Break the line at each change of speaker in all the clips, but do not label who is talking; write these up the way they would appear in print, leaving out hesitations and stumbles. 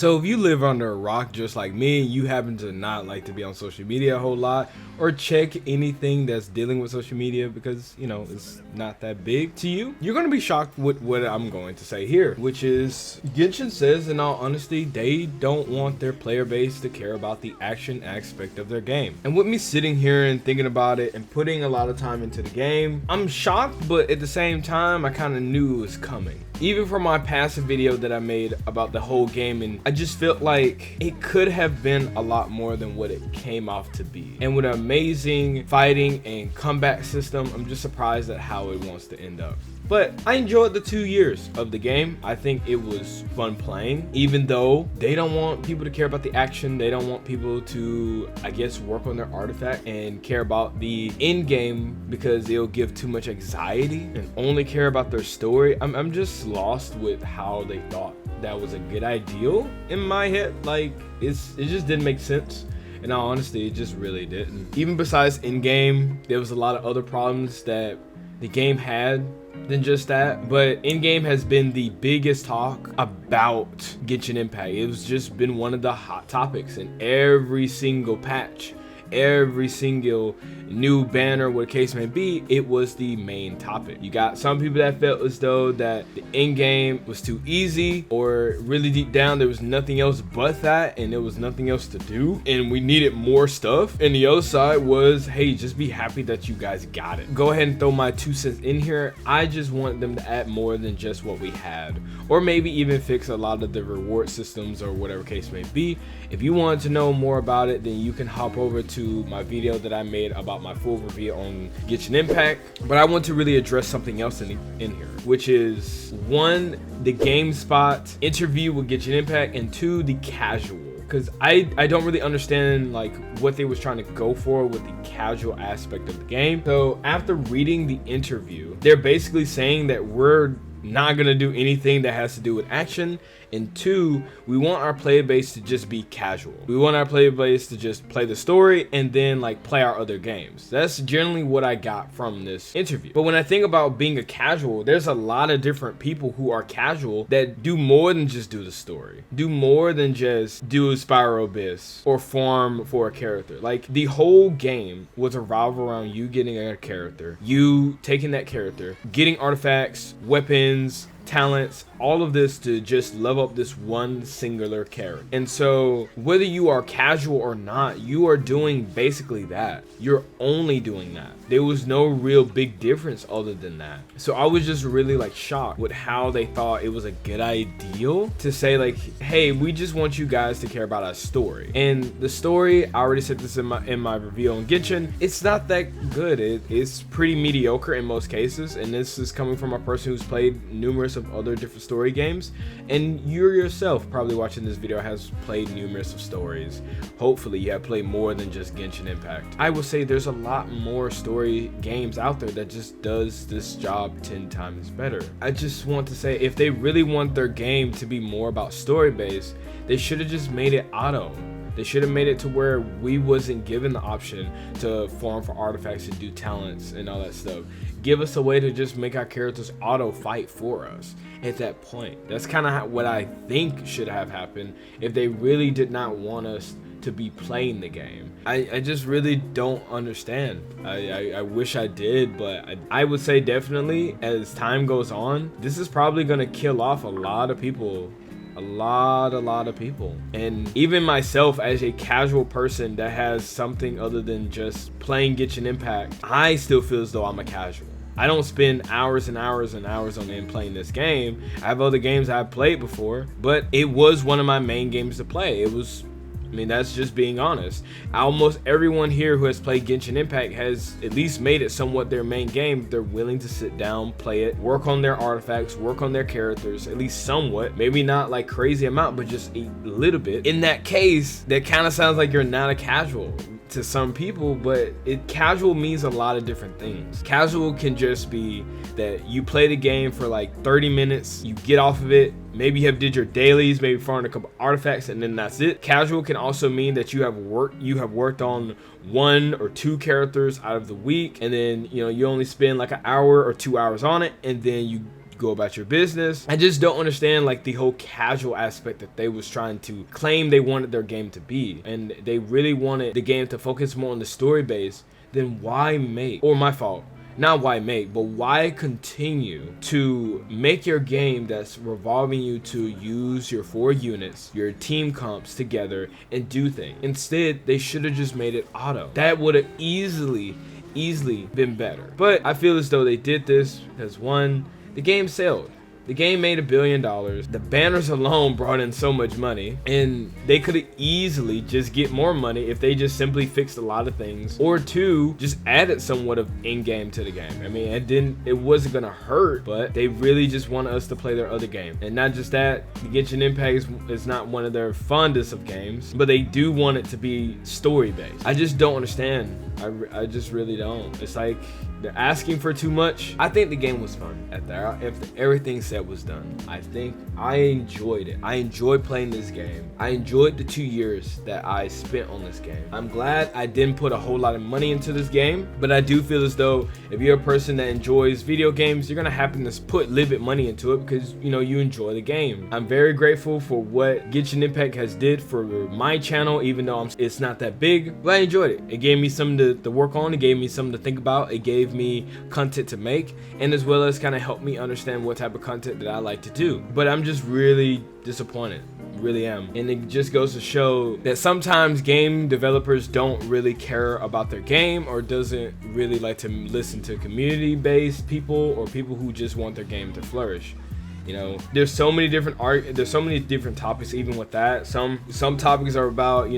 So if you live under a rock just like me, you happen to not like to be on social media a whole lot or check anything that's dealing with social media because, you know, it's not that big to you, you're going to be shocked with what I'm going to say here, which is Genshin says, in all honesty, they don't want their player base to care about the action aspect of their game. And with me sitting here and thinking about it and putting a lot of time into the game, I'm shocked, but at the same time, I kind of knew it was coming. Even from my passive video that I made about the whole game, and I just felt like it could have been a lot more than what it came off to be. And with an amazing fighting and comeback system, I'm just surprised at how it wants to end up. But I enjoyed the 2 years of the game. I think it was fun playing, even though they don't want people to care about the action. They don't want people to, I guess, work on their artifact and care about the end game because it'll give too much anxiety and only care about their story. I'm just lost with how they thought that was a good ideal in my head. Like, it just didn't make sense. In all honesty, it just really didn't. Even besides in-game, there was a lot of other problems that the game had than just that, but in-game has been the biggest talk about Genshin Impact. It's just been one of the hot topics in every single patch, every single new banner, what case may be, it was the main topic. You got some people that felt as though that the end game was too easy, or really deep down there was nothing else but that and there was nothing else to do and we needed more stuff. And the other side was, hey, just be happy that you guys got it. Go ahead and throw my 2 cents in here. I just want them to add more than just what we had, or maybe even fix a lot of the reward systems or whatever case may be. If you want to know more about it, then you can hop over to my video that I made about my full review on Genshin Impact. But I want to really address something else in here, which is 1, the GameSpot interview with Genshin Impact, and 2, the casual. Because I don't really understand like what they was trying to go for with the casual aspect of the game. So after reading the interview, they're basically saying that we're not gonna do anything that has to do with action, and 2, we want our player base to just be casual. We want our player base to just play the story and then like play our other games. That's generally what I got from this interview. But when I think about being a casual, there's a lot of different people who are casual that do more than just do the story, do more than just do Spiral Abyss or farm for a character. Like, the whole game was revolve around you getting a character, you taking that character, getting artifacts, weapons, talents, all of this to just level up this one singular character. And so whether you are casual or not, you are doing basically that. You're only doing that. There was no real big difference other than that. So I was just really like shocked with how they thought it was a good idea to say like, hey, we just want you guys to care about our story. And the story, I already said this in my review on Genshin, it's not that good. It's pretty mediocre in most cases, and this is coming from a person who's played numerous of other different story games, and you yourself probably watching this video has played numerous of stories. Hopefully you have played more than just Genshin Impact. I will say there's a lot more story games out there that just does this job 10 times better. I just want to say, if they really want their game to be more about story based, they should have just made it auto. They should have made it to where we wasn't given the option to farm for artifacts and do talents and all that stuff. Give us a way to just make our characters auto fight for us at that point. That's kind of what I think should have happened if they really did not want us to be playing the game. I just really don't understand. I wish I did, but I would say definitely as time goes on, this is probably going to kill off a lot of people. A lot of people. And even myself, as a casual person that has something other than just playing Genshin Impact, I still feel as though I'm a casual. I don't spend hours and hours and hours on end playing this game. I have other games I've played before, but it was one of my main games to play. I mean, that's just being honest. Almost everyone here who has played Genshin Impact has at least made it somewhat their main game. They're willing to sit down, play it, work on their artifacts, work on their characters, at least somewhat. Maybe not like crazy amount, but just a little bit. In that case, that kind of sounds like you're not a casual to some people, but casual means a lot of different things. Casual can just be that you play the game for like 30 minutes, you get off of it, maybe you have did your dailies, maybe farmed a couple artifacts, and then that's it. Casual can also mean that you have worked on 1 or 2 characters out of the week, and then you only spend like an hour or 2 hours on it, and then you go about your business. I just don't understand like the whole casual aspect that they was trying to claim they wanted their game to be, and they really wanted the game to focus more on the story base. Then why make, or my fault, not why make, but why continue to make your game that's revolving you to use your 4 units, your team comps together and do things? Instead, they should have just made it auto. That would have easily been better. But I feel as though they did this because, one, the game sailed. The game made $1 billion. The banners alone brought in so much money, and they could have easily just get more money if they just simply fixed a lot of things, or 2, just added somewhat of in-game to the game. I mean, it wasn't gonna hurt, but they really just want us to play their other game. And not just that, the Genshin Impact is not one of their fondest of games, but they do want it to be story-based. I just don't understand. I just really don't. It's like they're asking for too much. I think the game was fun if everything said was done. I think I enjoyed it. I enjoyed playing this game. I enjoyed the 2 years that I spent on this game. I'm glad I didn't put a whole lot of money into this game, but I do feel as though if you're a person that enjoys video games, you're gonna happen to put a little bit money into it because you enjoy the game. I'm very grateful for what Genshin Impact has did for my channel, even though it's not that big, but I enjoyed it. It gave me something to work on. It gave me something to think about. It gave me content to make, and as well as kind of helped me understand what type of content that I like to do. But I'm just really disappointed, really am. And it just goes to show that sometimes game developers don't really care about their game, or doesn't really like to listen to community-based people, or people who just want their game to flourish. There's so many different there's so many different topics. Even with that, some topics are about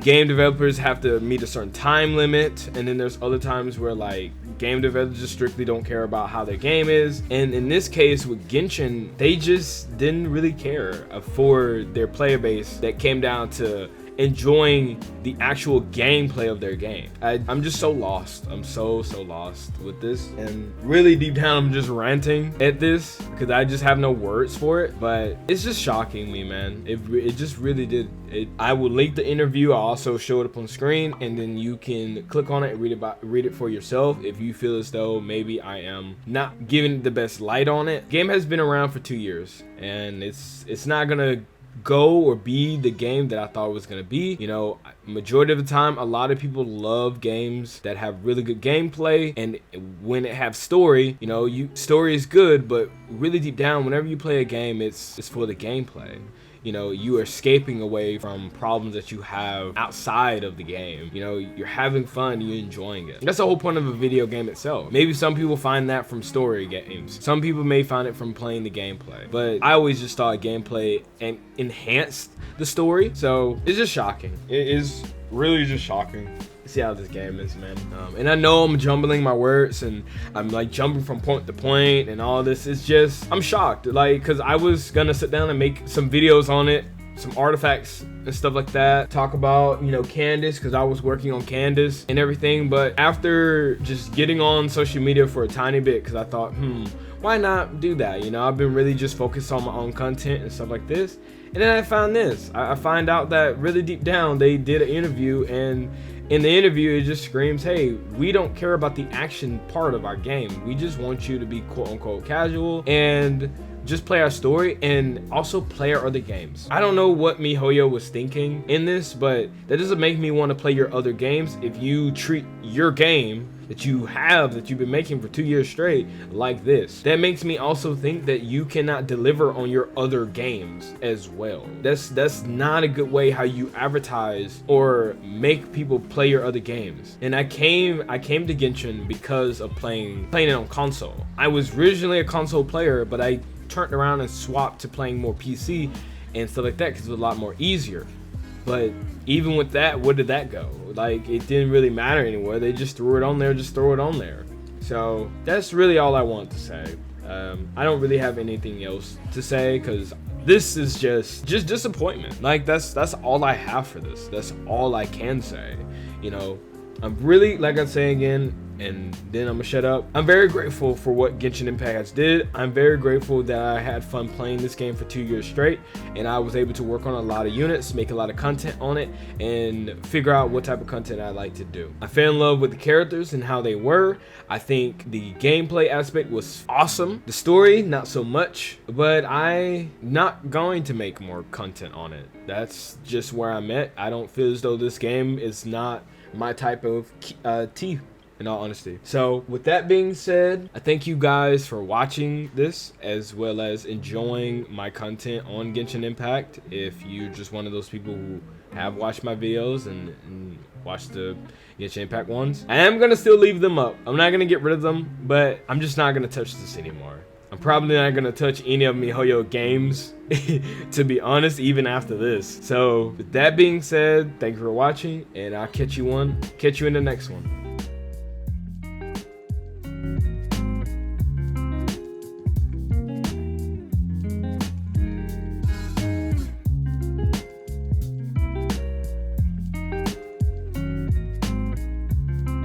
game developers have to meet a certain time limit, and then there's other times where like game developers just strictly don't care about how their game is. And in this case with Genshin, they just didn't really care for their player base that came down to enjoying the actual gameplay of their game. I'm just so lost. I'm so lost with this, and really deep down I'm just ranting at this because I just have no words for it. But it's just shocking me, man. It just really did. I will link the interview. I'll also show it up on screen, and then you can click on it and read it for yourself if you feel as though maybe I am not giving the best light on it. Game has been around for 2 years, and it's not gonna go or be the game that I thought it was gonna be. Majority of the time, a lot of people love games that have really good gameplay, and when it have story, story is good, but really deep down, whenever you play a game, it's for the gameplay. You are escaping away from problems that you have outside of the game. You're having fun, you're enjoying it. That's the whole point of a video game itself. Maybe some people find that from story games. Some people may find it from playing the gameplay. But I always just thought gameplay enhanced the story. So it's just shocking. It is really just shocking. See how this game is, man. And I know I'm jumbling my words, and I'm like jumping from point to point and all this. It's just, I'm shocked, like, because I was gonna sit down and make some videos on it, some artifacts and stuff like that, talk about Candace, because I was working on Candace and everything. But after just getting on social media for a tiny bit, because I thought, why not do that? I've been really just focused on my own content and stuff like this. And then I found this. I find out that really deep down they did an interview, and in the interview it just screams, hey, we don't care about the action part of our game. We just want you to be quote unquote casual and just play our story, and also play our other games. I don't know what MiHoYo was thinking in this, but that doesn't make me want to play your other games if you treat your game that you've been making for 2 years straight like this. That makes me also think that you cannot deliver on your other games as well. That's not a good way how you advertise or make people play your other games. And I came to Genshin because of playing it on console. I was originally a console player, but I turned around and swapped to playing more PC and stuff like that because it was a lot more easier. But even with that, where did that go? Like, it didn't really matter anymore. They just threw it on there, So that's really all I want to say. I don't really have anything else to say, because this is just disappointment. Like, that's all I have for this. That's all I can say. I'm really, like I say again, and then I'm gonna shut up. I'm very grateful for what Genshin Impact has did. I'm very grateful that I had fun playing this game for 2 years straight, and I was able to work on a lot of units, make a lot of content on it, and figure out what type of content I like to do. I fell in love with the characters and how they were. I think the gameplay aspect was awesome. The story, not so much, but I'm not going to make more content on it. That's just where I'm at. I don't feel as though this game is not my type of tea, in all honesty. So with that being said, I thank you guys for watching this as well as enjoying my content on Genshin Impact. If you're just one of those people who have watched my videos and watched the Genshin Impact ones, I am gonna still leave them up. I'm not gonna get rid of them, but I'm just not gonna touch this anymore. I'm probably not gonna touch any of MiHoYo games, to be honest, even after this. So with that being said, thank you for watching, and I'll catch you in the next one.